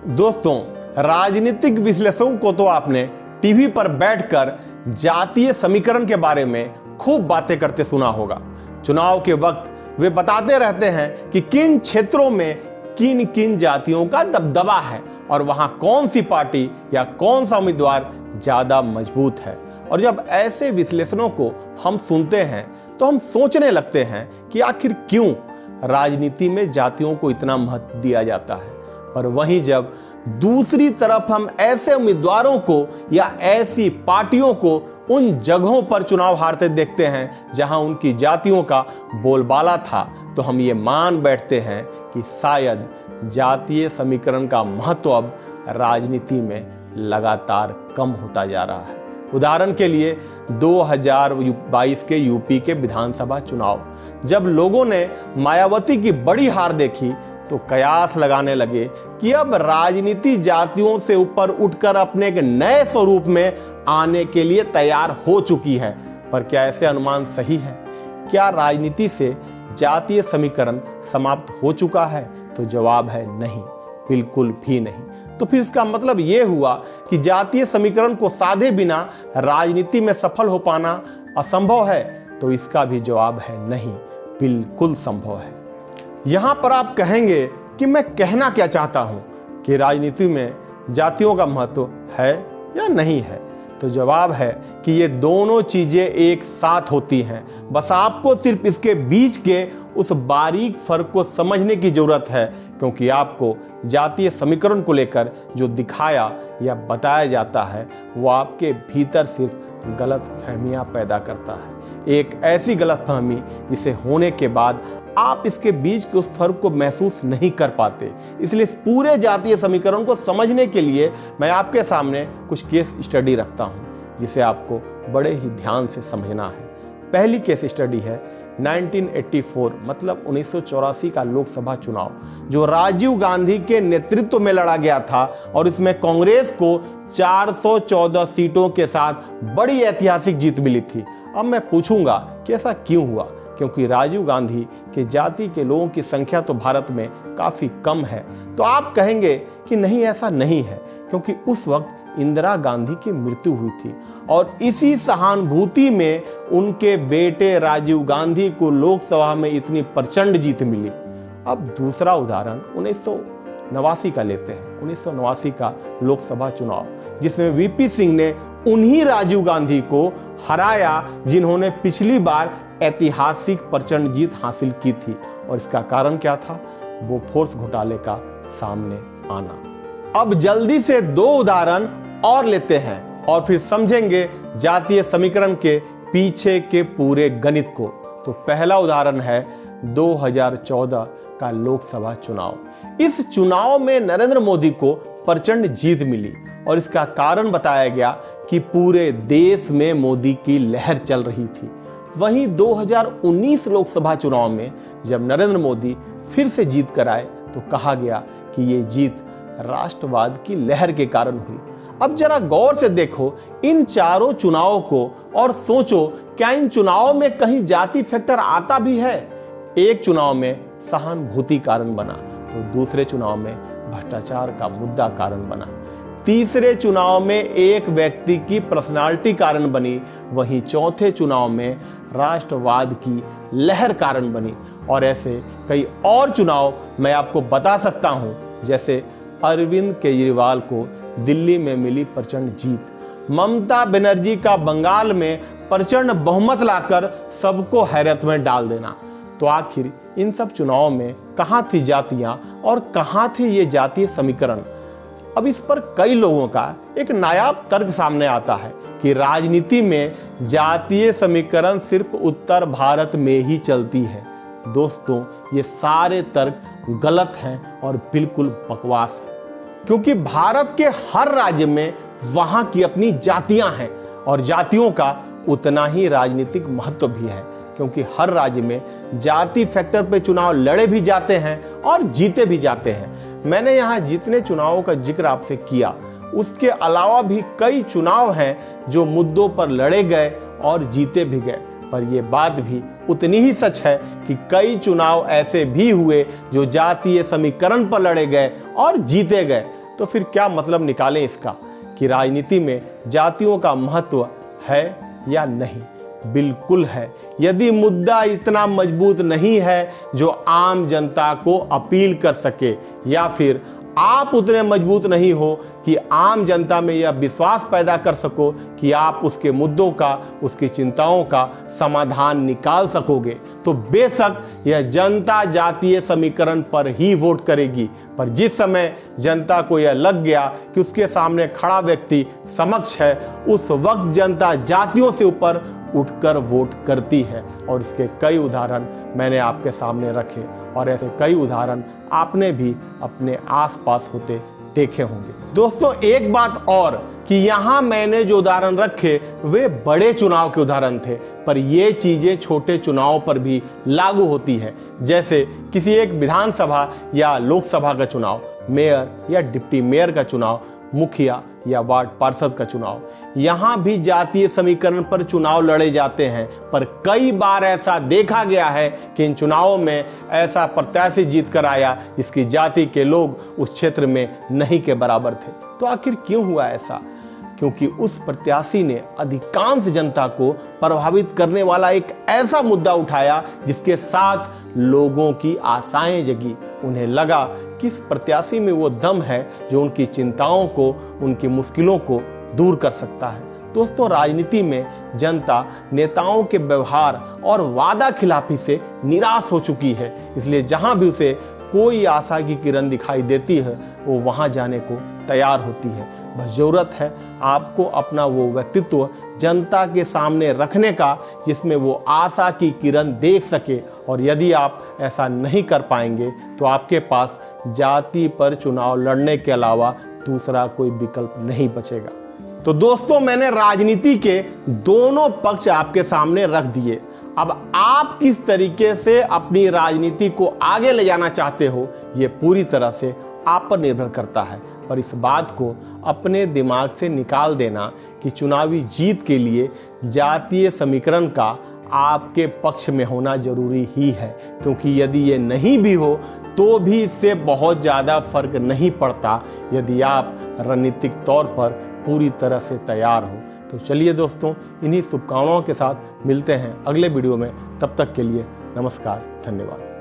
दोस्तों, राजनीतिक विश्लेषकों को तो आपने टीवी पर बैठकर जातीय समीकरण के बारे में खूब बातें करते सुना होगा। चुनाव के वक्त वे बताते रहते हैं कि किन क्षेत्रों में किन किन जातियों का दबदबा है और वहां कौन सी पार्टी या कौन सा उम्मीदवार ज्यादा मजबूत है। और जब ऐसे विश्लेषणों को हम सुनते हैं तो हम सोचने लगते हैं कि आखिर क्यों राजनीति में जातियों को इतना महत्व दिया जाता है। पर वहीं जब दूसरी तरफ हम ऐसे उम्मीदवारों को या ऐसी पार्टियों को उन जगहों पर चुनाव हारते देखते हैं जहां उनकी जातियों का बोलबाला था, तो हम ये मान बैठते हैं कि शायद जातीय समीकरण का महत्व अब राजनीति में लगातार कम होता जा रहा है। उदाहरण के लिए 2022 के यूपी के विधानसभा चुनाव, जब लोगों ने मायावती की बड़ी हार देखी तो कयास लगाने लगे कि अब राजनीति जातियों से ऊपर उठकर अपने एक नए स्वरूप में आने के लिए तैयार हो चुकी है। पर क्या ऐसे अनुमान सही है? क्या राजनीति से जातीय समीकरण समाप्त हो चुका है? तो जवाब है नहीं, बिल्कुल भी नहीं। तो फिर इसका मतलब ये हुआ कि जातीय समीकरण को साधे बिना राजनीति में सफल हो पाना असंभव है? तो इसका भी जवाब है नहीं, बिल्कुल संभव है। यहां पर आप कहेंगे कि मैं कहना क्या चाहता हूं कि राजनीति में जातियों का महत्व है या नहीं है। तो जवाब है कि ये दोनों चीजें एक साथ होती हैं। बस आपको सिर्फ इसके बीच के उस बारीक फर्क को समझने की जरूरत है, क्योंकि आपको जातीय समीकरण को लेकर जो दिखाया या बताया जाता है वो आपके भीतर सिर्फ गलत फहमियां पैदा करता है। एक ऐसी गलत फहमी जिसे होने के बाद आप इसके बीच के उस फर्क को महसूस नहीं कर पाते। इसलिए इस पूरे जातीय समीकरण को समझने के लिए मैं आपके सामने कुछ केस स्टडी रखता हूं, जिसे आपको बड़े ही ध्यान से समझना है। पहली केस स्टडी है 1984 मतलब 1984 का लोकसभा चुनाव, जो राजीव गांधी के नेतृत्व में लड़ा गया था और इसमें कांग्रेस को 414 सीटों के साथ बड़ी ऐतिहासिक जीत मिली थी। अब मैं पूछूंगा कि ऐसा क्यों हुआ? क्योंकि राजीव गांधी के जाति के लोगों की संख्या तो भारत में काफ़ी कम है। तो आप कहेंगे कि नहीं, ऐसा नहीं है, क्योंकि उस वक्त इंदिरा गांधी की मृत्यु हुई थी और इसी सहानुभूति में उनके बेटे राजीव गांधी को लोकसभा में इतनी प्रचंड जीत मिली। अब दूसरा उदाहरण 1989 का लेते हैं। 1989 का लोकसभा चुनाव, जिसमें वीपी सिंह ने उन्हीं राजीव गांधी को हराया जिन्होंने पिछली बार ऐतिहासिक प्रचंड जीत हासिल की थी। और इसका कारण क्या था? वो फोर्स घोटाले का सामने आना। अब जल्दी से दो उदाहरण और लेते हैं और फिर समझेंगे जातीय समीकरण के पीछे के पूरे गणित को। तो पहला उदाहरण है 2014 का लोकसभा चुनाव। इस चुनाव में नरेंद्र मोदी को प्रचंड जीत मिली और इसका कारण बताया गया कि पूरे देश में मोदी की लहर चल रही थी। वहीं 2019 लोकसभा चुनाव में जब नरेंद्र मोदी फिर से जीत कर आए तो कहा गया कि ये जीत राष्ट्रवाद की लहर के कारण हुई। अब जरा गौर से देखो इन चारों चुनावों को और सोचो, क्या इन चुनावों में कहीं जाति फैक्टर आता भी है? एक चुनाव में सहानुभूति कारण बना, तो दूसरे चुनाव में भ्रष्टाचार का मुद्दा कारण बना, तीसरे चुनाव में एक व्यक्ति की पर्सनालिटी कारण बनी, वहीं चौथे चुनाव में राष्ट्रवाद की लहर कारण बनी। और ऐसे कई और चुनाव मैं आपको बता सकता हूं, जैसे अरविंद केजरीवाल को दिल्ली में मिली प्रचंड जीत, ममता बनर्जी का बंगाल में प्रचंड बहुमत लाकर सबको हैरत में डाल देना। तो आखिर इन सब चुनावों में कहां थी जातियां और कहां थे ये जातीय समीकरण? अब इस पर कई लोगों का एक नायाब तर्क सामने आता है कि राजनीति में जातीय समीकरण सिर्फ उत्तर भारत में ही चलती है। दोस्तों, ये सारे तर्क गलत हैं और बिल्कुल बकवास है, क्योंकि भारत के हर राज्य में वहां की अपनी जातियां हैं और जातियों का उतना ही राजनीतिक महत्व भी है, क्योंकि हर राज्य में जाति फैक्टर पे चुनाव लड़े भी जाते हैं और जीते भी जाते हैं। मैंने यहाँ जितने चुनावों का जिक्र आपसे किया, उसके अलावा भी कई चुनाव हैं जो मुद्दों पर लड़े गए और जीते भी गए। पर यह बात भी उतनी ही सच है कि कई चुनाव ऐसे भी हुए जो जातीय समीकरण पर लड़े गए और जीते गए। तो फिर क्या मतलब निकालें इसका कि राजनीति में जातियों का महत्व है या नहीं? बिल्कुल है। यदि मुद्दा इतना मजबूत नहीं है जो आम जनता को अपील कर सके, या फिर आप उतने मजबूत नहीं हो कि आम जनता में यह विश्वास पैदा कर सको कि आप उसके मुद्दों का, उसकी चिंताओं का समाधान निकाल सकोगे, तो बेशक यह जनता जातीय समीकरण पर ही वोट करेगी। पर जिस समय जनता को यह लग गया कि उसके सामने खड़ा व्यक्ति समक्ष है, उस वक्त जनता जातियों से ऊपर उठकर वोट करती है। और इसके कई उदाहरण मैंने आपके सामने रखे, और ऐसे कई उदाहरण आपने भी अपने आसपास होते देखे होंगे। दोस्तों, एक बात और कि यहाँ मैंने जो उदाहरण रखे वे बड़े चुनाव के उदाहरण थे, पर ये चीज़ें छोटे चुनाव पर भी लागू होती है। जैसे किसी एक विधानसभा या लोकसभा का चुनाव, मेयर या डिप्टी मेयर का चुनाव, मुखिया या वार्ड पार्षद का चुनाव। यहाँ भी जातीय समीकरण पर चुनाव लड़े जाते हैं, पर कई बार ऐसा देखा गया है कि इन चुनावों में ऐसा प्रत्याशी जीत कर आया जिसकी जाति के लोग उस क्षेत्र में नहीं के बराबर थे। तो आखिर क्यों हुआ ऐसा? क्योंकि उस प्रत्याशी ने अधिकांश जनता को प्रभावित करने वाला एक ऐसा मुद्दा उठाया जिसके साथ लोगों की आशाएं जगी। उन्हें लगा कि इस प्रत्याशी में वो दम है जो उनकी चिंताओं को, उनकी मुश्किलों को दूर कर सकता है। दोस्तों, राजनीति में जनता नेताओं के व्यवहार और वादा खिलाफी से निराश हो चुकी है, इसलिए जहां भी उसे कोई आशा की किरण दिखाई देती है वो वहां जाने को तैयार होती है। बस जरूरत है आपको अपना वो व्यक्तित्व जनता के सामने रखने का जिसमें वो आशा की किरण देख सके, और यदि आप ऐसा नहीं कर पाएंगे तो आपके पास जाति पर चुनाव लड़ने के अलावा दूसरा कोई विकल्प नहीं बचेगा। तो दोस्तों, मैंने राजनीति के दोनों पक्ष आपके सामने रख दिए। अब आप किस तरीके से अपनी राजनीति को आगे ले जाना चाहते हो, ये पूरी तरह से आप पर निर्भर करता है। पर इस बात को अपने दिमाग से निकाल देना कि चुनावी जीत के लिए जातीय समीकरण का आपके पक्ष में होना जरूरी ही है, क्योंकि यदि ये नहीं भी हो तो भी इससे बहुत ज़्यादा फर्क नहीं पड़ता यदि आप रणनीतिक तौर पर पूरी तरह से तैयार हो। तो चलिए दोस्तों, इन्हीं शुभकामनाओं के साथ मिलते हैं अगले वीडियो में। तब तक के लिए नमस्कार, धन्यवाद।